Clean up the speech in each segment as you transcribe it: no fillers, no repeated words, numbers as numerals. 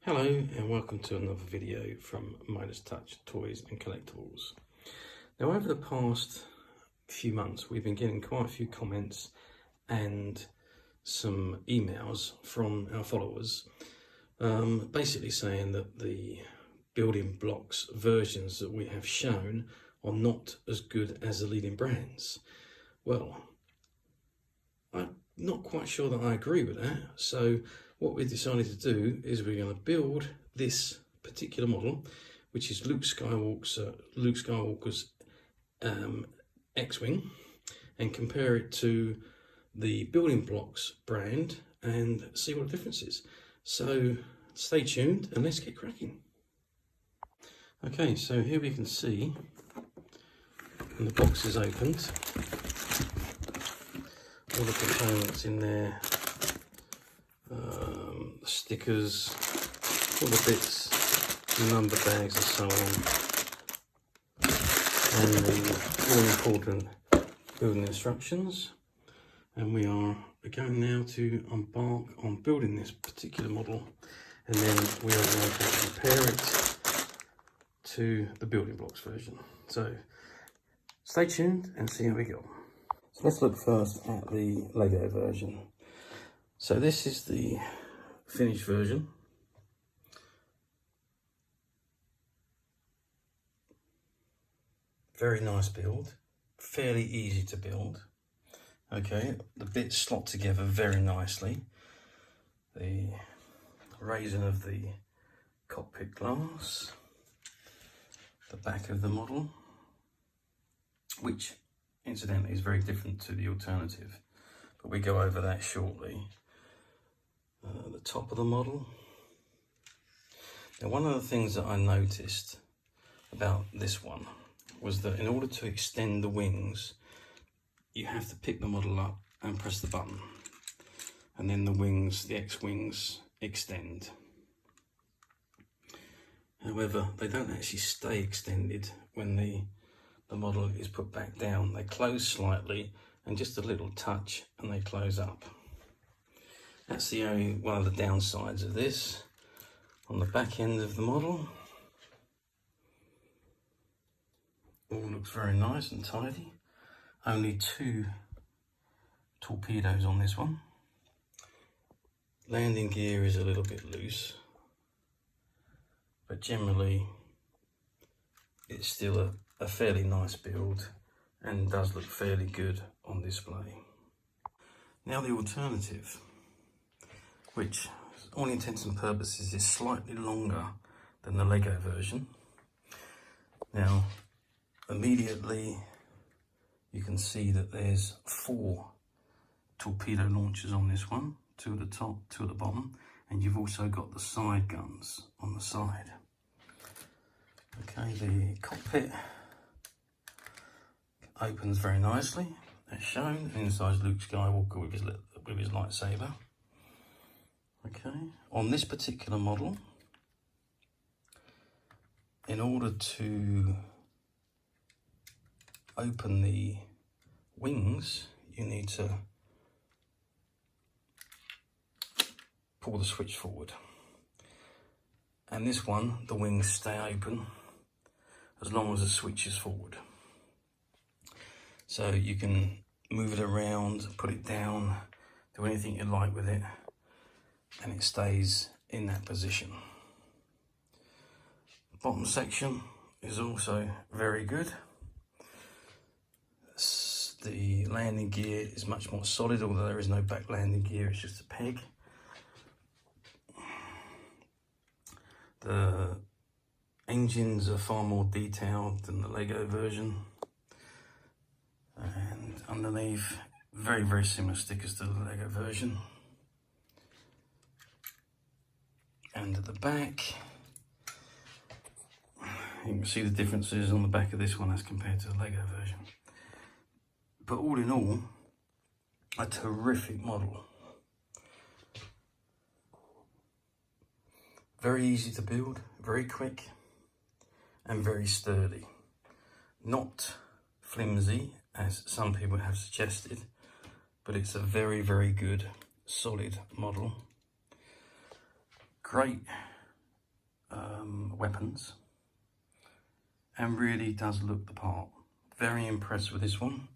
Hello and welcome to another video from Midas Touch Toys and Collectibles. Now over the past few months we've been getting quite a few comments and some emails from our followers basically saying that the building blocks versions that we have shown are not as good as the leading brands. Well, I'm not quite sure that I agree with that, so what we decided to do is we're going to build this particular model, which is Luke Skywalker's X-Wing, and compare it to the building blocks brand and see what the difference is. So stay tuned and let's get cracking. Okay, so here we can see when the box is opened, all the components in there, stickers, all the bits, number bags and so on, and the all important building instructions. And we are going now to embark on building this particular model, and then we are going to compare it to the building blocks version. So stay tuned and see how we go. So let's look first at the Lego version. So this is the finished version. Very nice build, fairly easy to build. Okay, the bits slot together very nicely. The raising of the cockpit glass, the back of the model, which incidentally is very different to the alternative, but we go over that shortly. The top of the model. Now, one of the things that I noticed about this one was that in order to extend the wings, you have to pick the model up and press the button, and then the wings, the X-wings, extend. However, they don't actually stay extended when the model is put back down. They close slightly and just a little touch and they close up. That's the only one of the downsides of this. On the back end of the model, all looks very nice and tidy. Only 2 torpedoes on this one. Landing gear is a little bit loose, but generally it's still a fairly nice build and does look fairly good on display. Now the alternative, which all intents and purposes is slightly longer than the Lego version. Now immediately you can see that there's 4 torpedo launchers on this one, 2 at the top, 2 at the bottom, and you've also got the side guns on the side. Okay, the cockpit opens very nicely as shown. Inside Luke Skywalker with his lightsaber. Okay, on this particular model, in order to open the wings, you need to pull the switch forward. And this one, the wings stay open as long as the switch is forward. So you can move it around, put it down, do anything you like with it, and it stays in that position. The bottom section is also very good. The landing gear is much more solid, although there is no back landing gear, it's just a peg. The engines are far more detailed than the Lego version. And underneath, very, very similar stickers to the Lego version. And at the back, you can see the differences on the back of this one as compared to the Lego version. But all in all, a terrific model. Very easy to build, very quick, and very sturdy. Not flimsy, as some people have suggested, but it's a very, very good, solid model. Great weapons, and really does look the part. Very impressed with this one.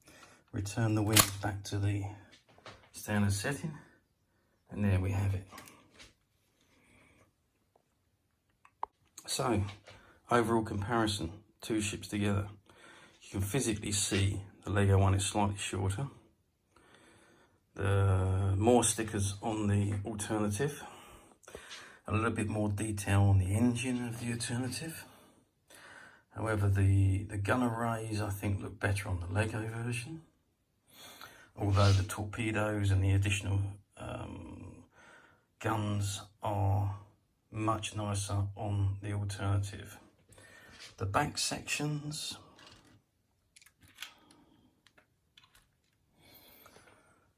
Return the wings back to the standard setting, and there we have it. So, overall comparison, two ships together. You can physically see the Lego one is slightly shorter. The more stickers on the alternative. A little bit more detail on the engine of the alternative. However, the gun arrays I think look better on the Lego version. Although the torpedoes and the additional guns are much nicer on the alternative. The back sections,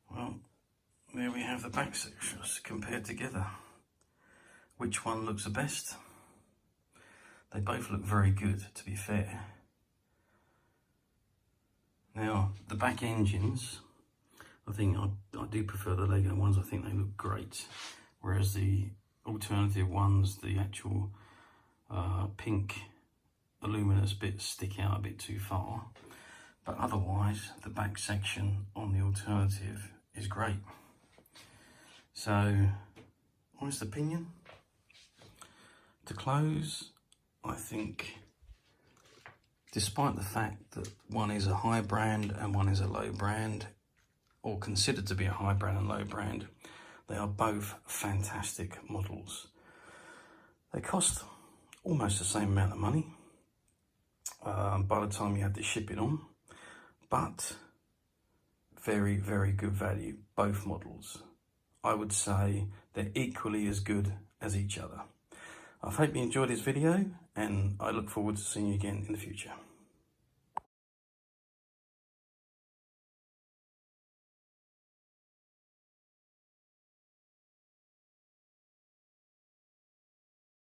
well, there we have the back sections compared together. Which one looks the best? They both look very good, to be fair. Now, the back engines, I think I do prefer the Lego ones. I think they look great. Whereas the alternative ones, the actual pink luminous bits stick out a bit too far. But otherwise, the back section on the alternative is great. So, honest opinion, to close, I think, despite the fact that one is a high brand and one is a low brand, or considered to be a high brand and low brand, they are both fantastic models. They cost almost the same amount of money by the time you have to ship it on, but very, very good value, both models. I would say they're equally as good as each other. I hope you enjoyed this video, and I look forward to seeing you again in the future.